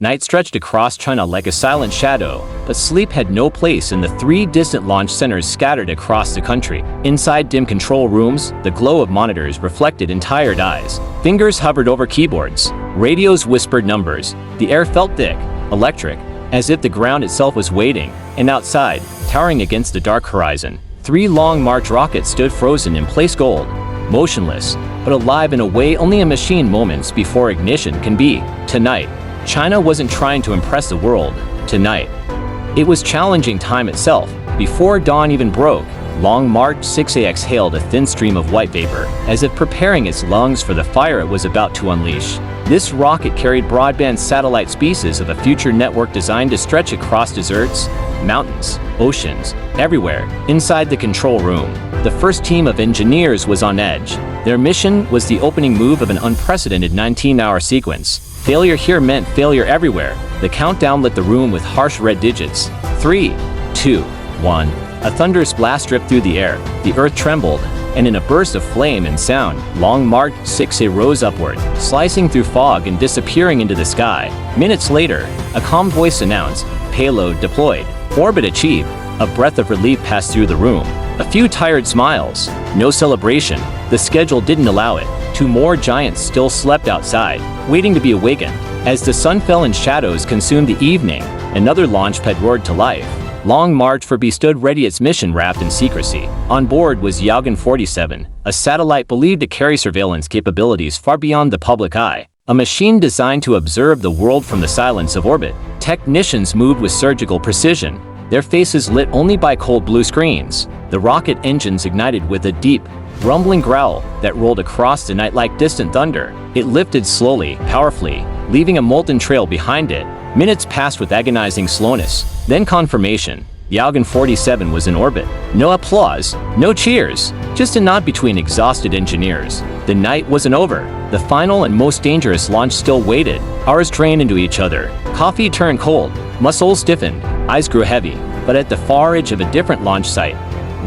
Night stretched across China like a silent shadow, but sleep had no place in the 3 distant launch centers scattered across the country. Inside dim control rooms, the glow of monitors reflected in tired eyes. Fingers hovered over keyboards. Radios whispered numbers. The air felt thick, electric, as if the ground itself was waiting. And outside, towering against the dark horizon, 3 Long March rockets stood frozen in place, gold, motionless, but alive in a way only a machine moments before ignition can be. Tonight, China wasn't trying to impress the world. Tonight, it was challenging time itself. Before dawn even broke, Long March 6A exhaled a thin stream of white vapor, as if preparing its lungs for the fire it was about to unleash. This rocket carried broadband satellite species of a future network designed to stretch across deserts, mountains, oceans, everywhere. Inside the control room, the first team of engineers was on edge. Their mission was the opening move of an unprecedented 19-hour sequence. Failure here meant failure everywhere. The countdown lit the room with harsh red digits. 3, 2, 1. A thunderous blast ripped through the air. The earth trembled, and in a burst of flame and sound, Long March 6A rose upward, slicing through fog and disappearing into the sky. Minutes later, a calm voice announced, "Payload deployed. Orbit achieved." A breath of relief passed through the room. A few tired smiles. No celebration. The schedule didn't allow it. 2 more giants still slept outside, waiting to be awakened. As the sun fell and shadows consumed the evening, another launch pad roared to life. Long March 4B stood ready, its mission wrapped in secrecy. On board was Yaogan 47, a satellite believed to carry surveillance capabilities far beyond the public eye. A machine designed to observe the world from the silence of orbit. Technicians moved with surgical precision, their faces lit only by cold blue screens. The rocket engines ignited with a deep, rumbling growl that rolled across the night like distant thunder. It lifted slowly, powerfully, leaving a molten trail behind it. Minutes passed with agonizing slowness. Then confirmation. Yaogan 47 was in orbit. No applause, no cheers, just a nod between exhausted engineers. The night wasn't over. The final and most dangerous launch still waited. Hours drained into each other. Coffee turned cold. Muscles stiffened. Eyes grew heavy. But at the far edge of a different launch site,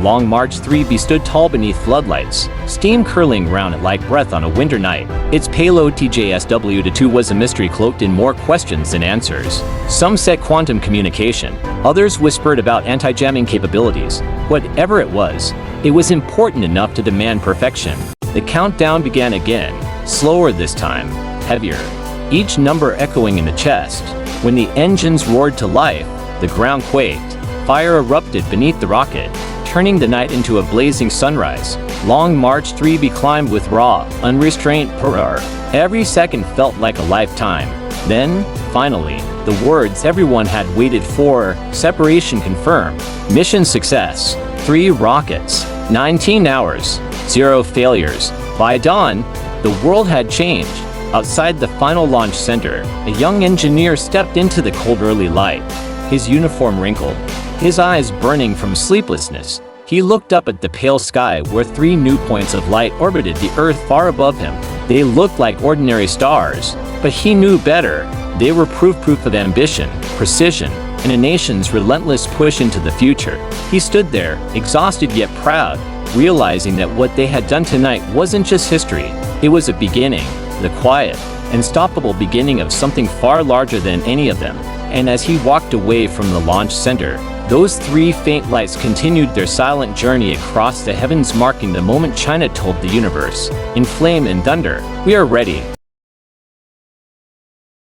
Long March 3B stood tall beneath floodlights, steam curling round it like breath on a winter night. Its payload TJSW-2 was a mystery cloaked in more questions than answers. Some said quantum communication. Others whispered about anti-jamming capabilities. Whatever it was important enough to demand perfection. The countdown began again, slower this time, heavier, each number echoing in the chest. When the engines roared to life, the ground quaked. Fire erupted beneath the rocket, turning the night into a blazing sunrise. Long March 3B climbed with raw, unrestrained power. Every second felt like a lifetime. Then, finally, the words everyone had waited for: separation confirmed. Mission success. 3 rockets. 19 hours. 0 failures. By dawn, the world had changed. Outside the final launch center, a young engineer stepped into the cold early light. His uniform wrinkled, his eyes burning from sleeplessness. He looked up at the pale sky where 3 new points of light orbited the Earth far above him. They looked like ordinary stars, but he knew better. They were proof of ambition, precision, and a nation's relentless push into the future. He stood there, exhausted yet proud, realizing that what they had done tonight wasn't just history. It was a beginning, the quiet, unstoppable beginning of something far larger than any of them. And as he walked away from the launch center, those 3 faint lights continued their silent journey across the heavens, marking the moment China told the universe, in flame and thunder, "We are ready."